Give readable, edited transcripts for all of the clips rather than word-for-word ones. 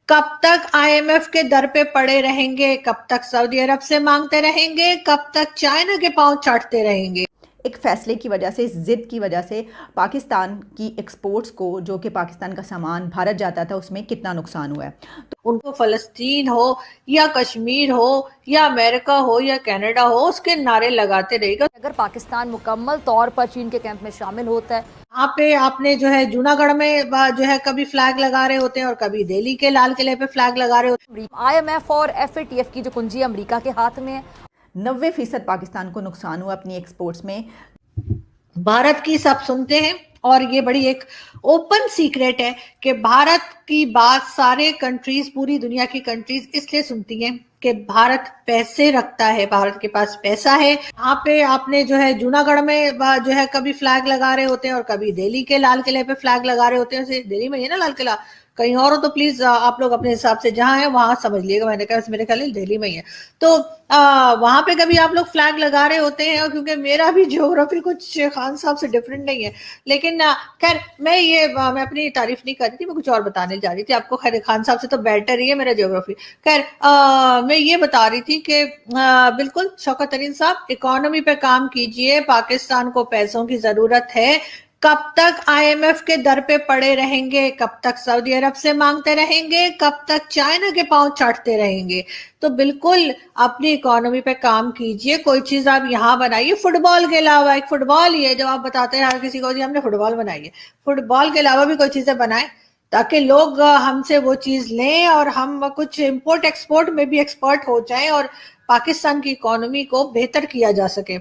कब तक आईएमएफ के दर पे पड़े रहेंगे, कब तक सऊदी अरब से मांगते रहेंगे, कब तक चाइना के पांव चाटते रहेंगे। एक फ़ैसले की वजह से, इस ज़िद की वजह से पाकिस्तान की एक्सपोर्ट्स को, जो कि पाकिस्तान का सामान भारत जाता था, उसमें कितना नुकसान हुआ है। तो उनको फलस्तीन हो या कश्मीर हो या अमेरिका हो या कनाडा हो, उसके नारे लगाते रहेगा। अगर पाकिस्तान मुकम्मल तौर पर चीन के कैंप में शामिल होता है, यहाँ पे आपने जो है जूनागढ़ में जो है कभी फ्लैग लगा रहे होते हैं और कभी दिल्ली के लाल किले पे फ्लैग लगा रहे होते हैं। आईएमएफ और एफएटीएफ की जो कुंजी अमेरिका के हाथ में है। 90% पाकिस्तान को नुकसान हुआ अपनी एक्सपोर्ट्स में। भारत की सब सुनते हैं और ये बड़ी एक ओपन सीक्रेट है कि भारत की बात सारे कंट्रीज, पूरी दुनिया की कंट्रीज इसलिए सुनती हैं कि भारत पैसे रखता है, भारत के पास पैसा है। यहाँ पे आपने जो है जूनागढ़ में जो है कभी फ्लैग लगा रहे होते हैं और कभी दिल्ली के लाल किले पे फ्लैग लगा रहे होते हैं। दिल्ली में ही है ना लाल किला, कहीं और हो तो प्लीज आप लोग अपने हिसाब से जहां है वहां समझ लिएगा। मैंने कहा मेरे ख्याल दिल्ली में ही है। तो वहां पे कभी आप लोग फ्लैग लगा रहे होते हैं, और क्योंकि मेरा भी ज्योग्राफी कुछ खान साहब से डिफरेंट नहीं है, लेकिन खैर मैं अपनी तारीफ नहीं कर रही थी, मैं कुछ और बताने जा रही थी आपको। खैर खान साहब से तो बेटर ही है मेरा ज्योग्राफी। खैर मैं ये बता रही थी कि बिल्कुल शौकत तरीन साहब, इकोनॉमी पे काम कीजिए, पाकिस्तान को पैसों की जरूरत है। कब तक आईएमएफ के दर पे पड़े रहेंगे, कब तक सऊदी अरब से मांगते रहेंगे, कब तक चाइना के पांव चाटते रहेंगे। तो बिल्कुल अपनी इकोनॉमी पे काम कीजिए, कोई चीज आप यहाँ बनाइए। फुटबॉल के अलावा, एक फुटबॉल ही है जब आप बताते हैं हर किसी को जी हमने फुटबॉल बनाई है, फुटबॉल के अलावा भी कोई चीजें बनाए ताकि लोग हमसे वो चीज लें और हम कुछ इंपोर्ट एक्सपोर्ट में भी एक्सपर्ट हो जाएं और पाकिस्तान की इकोनॉमी को बेहतर किया जा सके।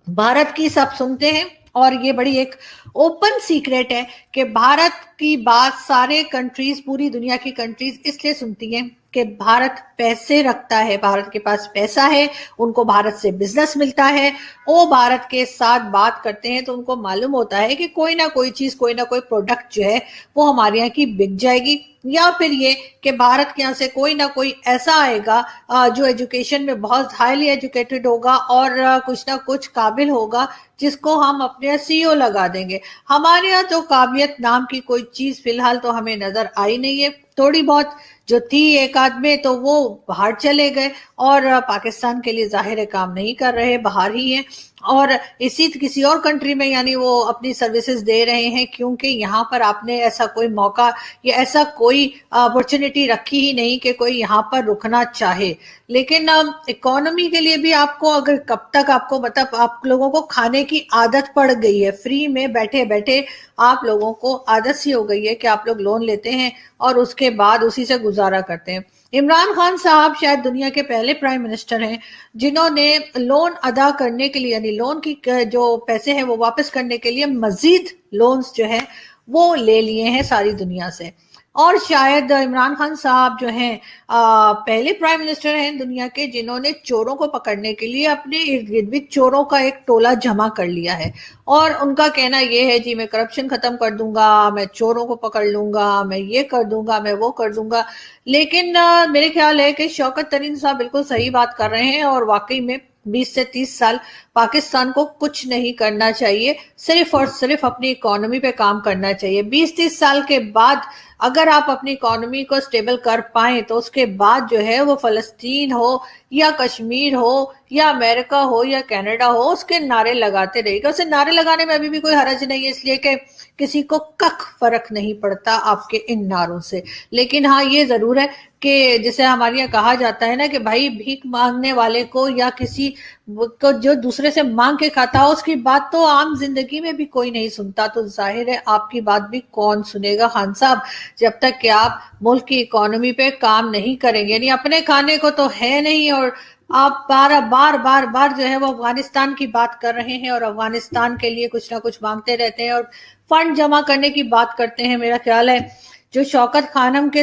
भारत की सब सुनते हैं और ये बड़ी एक ओपन सीक्रेट है कि भारत की बात सारे कंट्रीज, पूरी दुनिया की कंट्रीज इसलिए सुनती हैं कि भारत पैसे रखता है, भारत के पास पैसा है, उनको भारत से बिजनेस मिलता है। वो भारत के साथ बात करते हैं तो उनको मालूम होता है कि कोई ना कोई चीज, कोई ना कोई प्रोडक्ट जो है वो हमारे यहाँ की बिक जाएगी, या फिर ये कि भारत के यहाँ से कोई ना कोई ऐसा आएगा जो एजुकेशन में बहुत हाईली एजुकेटेड होगा और कुछ ना कुछ काबिल होगा, जिसको हम अपने सीईओ लगा देंगे। हमारे यहाँ तो काबिलियत नाम की कोई चीज फिलहाल तो हमें नजर आई नहीं है। थोड़ी बहुत जो थी एक आदमी, तो वो बाहर चले गए और पाकिस्तान के लिए जाहिर है काम नहीं कर रहे, बाहर ही हैं और इसी किसी और कंट्री में यानी वो अपनी सर्विसेज दे रहे हैं, क्योंकि यहाँ पर आपने ऐसा कोई मौका या ऐसा कोई अपॉर्चुनिटी रखी ही नहीं कि कोई यहाँ पर रुकना चाहे। लेकिन इकोनॉमी के लिए भी आपको, अगर कब तक आपको मतलब आप लोगों को खाने की आदत पड़ गई है, फ्री में बैठे बैठे आप लोगों को आदत सी हो गई है कि आप लोग लोन लेते हैं और उसके बाद उसी से गुजारा करते हैं। इमरान खान साहब शायद दुनिया के पहले प्राइम मिनिस्टर हैं जिन्होंने लोन अदा करने के लिए, यानी लोन की जो पैसे हैं वो वापस करने के लिए मजीद लोन्स जो है वो ले लिए हैं सारी दुनिया से। और शायद इमरान खान साहब जो हैं पहले प्राइम मिनिस्टर हैं दुनिया के जिन्होंने चोरों को पकड़ने के लिए अपने इर्द गिर्द भी चोरों का एक टोला जमा कर लिया है। और उनका कहना यह है जी मैं करप्शन खत्म कर दूंगा, मैं चोरों को पकड़ लूंगा, मैं ये कर दूंगा, मैं वो कर दूंगा। लेकिन मेरे ख्याल है कि शौकत तरीन साहब बिल्कुल सही बात कर रहे हैं और वाकई में 20 से 30 साल पाकिस्तान को कुछ नहीं करना चाहिए, सिर्फ और सिर्फ अपनी इकोनॉमी पे काम करना चाहिए। 20-30 साल के बाद अगर आप अपनी इकोनॉमी को स्टेबल कर पाए तो उसके बाद जो है वो फलस्तीन हो या कश्मीर हो या अमेरिका हो या कनाडा हो, उसके नारे लगाते रहेगा। उसे नारे लगाने में अभी भी कोई हरज नहीं है, इसलिए कि किसी को कख फर्क नहीं पड़ता आपके इन नारों से। लेकिन हाँ ये जरूर है कि जैसे हमारे यहाँ कहा जाता है ना कि भाई भीख मांगने वाले को या किसी को जो दूसरे से मांग के खाता हो उसकी बात तो आम जिंदगी में भी कोई नहीं सुनता, तो जाहिर है आपकी बात भी कौन सुनेगा खान साहब, जब तक कि आप मुल्क की इकोनॉमी पे काम नहीं करेंगे। यानी अपने खाने को तो है नहीं और आप बार बार जो है वो अफगानिस्तान की बात कर रहे हैं और अफगानिस्तान के लिए कुछ ना कुछ मांगते रहते हैं और फंड जमा करने की बात करते हैं। मेरा ख्याल है जो शौकत खानम के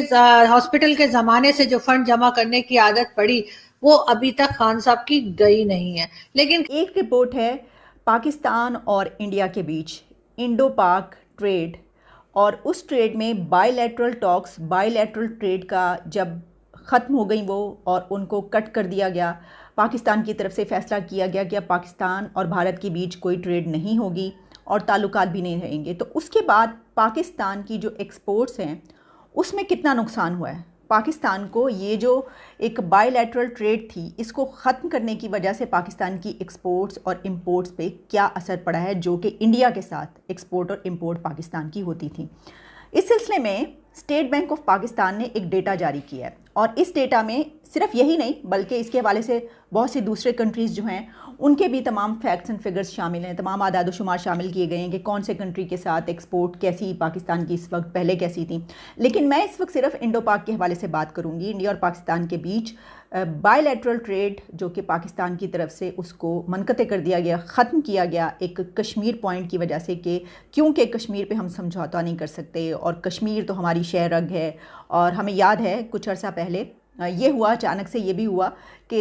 हॉस्पिटल के जमाने से जो फंड जमा करने की आदत पड़ी वो अभी तक खान साहब की गई नहीं है। लेकिन एक रिपोर्ट है पाकिस्तान और इंडिया के बीच इंडो पाक ट्रेड, और उस ट्रेड में बायलैटरल टॉक्स, बायलैटरल ट्रेड का जब ख़त्म हो गई वो और उनको कट कर दिया गया, पाकिस्तान की तरफ से फ़ैसला किया गया कि अब पाकिस्तान और भारत के बीच कोई ट्रेड नहीं होगी और ताल्लुकात भी नहीं रहेंगे। तो उसके बाद पाकिस्तान की जो एक्सपोर्ट्स हैं उसमें कितना नुकसान हुआ है पाकिस्तान को। ये जो एक बायलैटरल ट्रेड थी, इसको ख़त्म करने की वजह से पाकिस्तान की एक्सपोर्ट्स और इंपोर्ट्स पे क्या असर पड़ा है, जो कि इंडिया के साथ एक्सपोर्ट और इंपोर्ट पाकिस्तान की होती थी। इस सिलसिले में स्टेट बैंक ऑफ पाकिस्तान ने एक डेटा जारी किया है, और इस डेटा में सिर्फ यही नहीं बल्कि इसके हवाले से बहुत सी दूसरे कंट्रीज़ जो हैं उनके भी तमाम फैक्ट्स एंड फिगर्स शामिल हैं, तमाम आदाद शुमार शामिल किए गए हैं कि कौन से कंट्री के साथ एक्सपोर्ट कैसी पाकिस्तान की इस वक्त, पहले कैसी थी। लेकिन मैं इस वक्त सिर्फ इंडो पाक के हवाले से बात करूँगी। इंडिया और पाकिस्तान के बीच बायलैटरल ट्रेड जो कि पाकिस्तान की तरफ से उसको मनक़ते कर दिया गया, ख़त्म किया गया एक कश्मीर पॉइंट की वजह से, कि क्योंकि कश्मीर पे हम समझौता नहीं कर सकते और कश्मीर तो हमारी शह रग है। और हमें याद है कुछ अर्सा पहले ये हुआ, अचानक से ये भी हुआ कि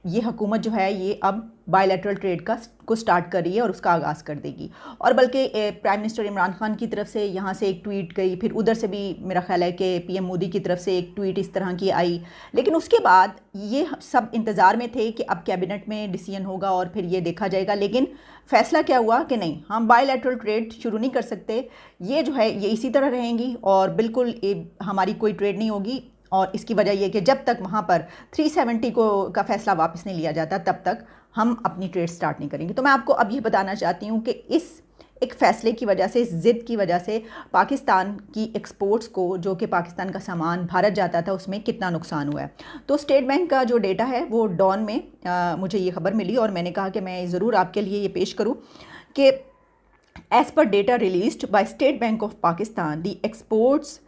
ये हुकूमत जो है ये अब बायलैटरल ट्रेड को स्टार्ट कर रही है और उसका आगाज़ कर देगी। और बल्कि प्राइम मिनिस्टर इमरान खान की तरफ से यहाँ से एक ट्वीट गई, फिर उधर से भी मेरा ख्याल है कि पीएम मोदी की तरफ से एक ट्वीट इस तरह की आई। लेकिन उसके बाद ये सब इंतज़ार में थे कि अब कैबिनेट में डिसीजन होगा और फिर ये देखा जाएगा। लेकिन फ़ैसला क्या हुआ कि नहीं, हम बायलैटरल ट्रेड शुरू नहीं कर सकते, ये जो है ये इसी तरह रहेंगी और बिल्कुल हमारी कोई ट्रेड नहीं होगी। और इसकी वजह यह कि जब तक वहाँ पर 370 का फ़ैसला वापस नहीं लिया जाता तब तक हम अपनी ट्रेड स्टार्ट नहीं करेंगे। तो मैं आपको अब ये बताना चाहती हूँ कि इस एक फ़ैसले की वजह से, इस ज़िद की वजह से पाकिस्तान की एक्सपोर्ट्स को, जो कि पाकिस्तान का सामान भारत जाता था, उसमें कितना नुकसान हुआ है। तो स्टेट बैंक का जो डेटा है वो डॉन में मुझे ये खबर मिली और मैंने कहा कि मैं ज़रूर आपके लिए ये पेश करूँ कि as per data released by state bank of Pakistan the exports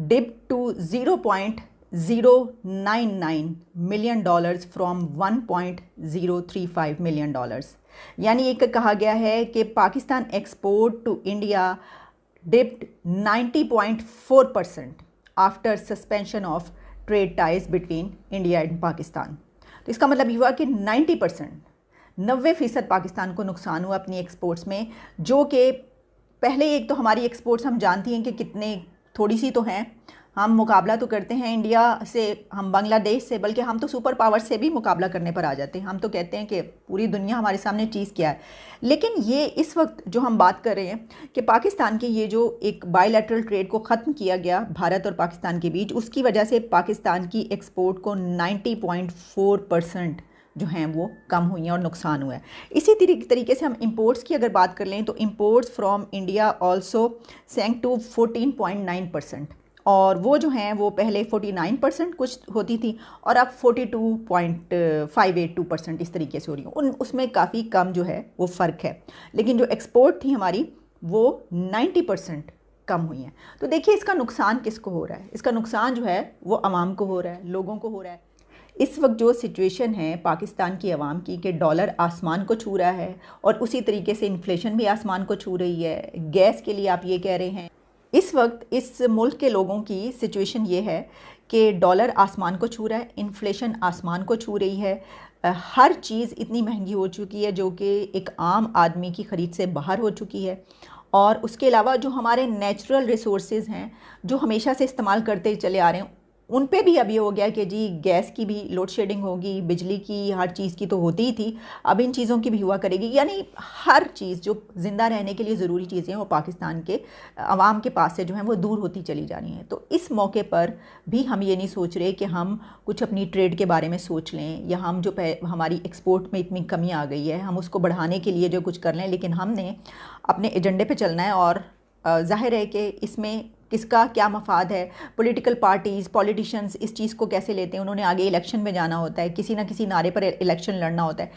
dipped to $0.099 million from $1.035 million। यानी एक कहा गया है कि Pakistan export to India dipped 90.4% after suspension of trade ties between India and Pakistan. तो इसका मतलब ये हुआ कि 90% पाकिस्तान को नुकसान हुआ अपनी एक्सपोर्ट्स में, जो कि पहले एक तो हमारी एक्सपोर्ट्स हम जानती हैं कि कितने थोड़ी सी तो हैं, हम मुकाबला तो करते हैं इंडिया से, हम बांग्लादेश से, बल्कि हम तो सुपर पावर से भी मुकाबला करने पर आ जाते हैं। हम तो कहते हैं कि पूरी दुनिया हमारे सामने चीज़ क्या है। लेकिन ये इस वक्त जो हम बात कर रहे हैं कि पाकिस्तान के ये जो एक बायलैटरल ट्रेड को ख़त्म किया गया भारत और पाकिस्तान के बीच, उसकी वजह से पाकिस्तान की एक्सपोर्ट को 90.4% जो हैं वो कम हुई हैं और नुकसान हुआ है। इसी तरीके से हम इंपोर्ट्स की अगर बात कर लें तो imports from India also sank to 14.9%, और वो जो हैं वो पहले 49% कुछ होती थी और अब 42.582% इस तरीके से हो रही हैं। उसमें काफ़ी कम जो है वो फ़र्क है। लेकिन जो एक्सपोर्ट थी हमारी वो 90% कम हुई हैं। तो देखिए इसका नुकसान किसको हो रहा है। इसका नुकसान जो है वो आवाम को हो रहा है, लोगों को हो रहा है। इस वक्त जो सिचुएशन है पाकिस्तान की आवाम की कि डॉलर आसमान को छू रहा है और उसी तरीके से इन्फ्लेशन भी आसमान को छू रही है। गैस के लिए आप ये कह रहे हैं, इस वक्त इस मुल्क के लोगों की सिचुएशन ये है कि डॉलर आसमान को छू रहा है, इन्फ्लेशन आसमान को छू रही है, हर चीज़ इतनी महंगी हो चुकी है जो कि एक आम आदमी की ख़रीद से बाहर हो चुकी है। और उसके अलावा जो हमारे नेचुरल रिसोर्सेज हैं जो हमेशा से इस्तेमाल करते चले आ रहे हैं, उन पे भी अब ये हो गया कि जी गैस की भी लोड शेडिंग होगी, बिजली की, हर चीज़ की तो होती ही थी, अब इन चीज़ों की भी हुआ करेगी। यानी हर चीज़ जो ज़िंदा रहने के लिए ज़रूरी चीज़ें हैं वो पाकिस्तान के आवाम के पास से जो हैं वो दूर होती चली जा रही हैं। तो इस मौके पर भी हम ये नहीं सोच रहे कि हम कुछ अपनी ट्रेड के बारे में सोच लें, या हम जो हमारी एक्सपोर्ट में इतनी कमी आ गई है हम उसको बढ़ाने के लिए जो कुछ कर लें। लेकिन हमने अपने एजेंडे पर चलना है और जाहिर है कि इसमें किसका क्या मफाद है। पॉलिटिकल पार्टीज़, पॉलिटिशियंस इस चीज़ को कैसे लेते हैं, उन्होंने आगे इलेक्शन में जाना होता है, किसी ना किसी नारे पर इलेक्शन लड़ना होता है।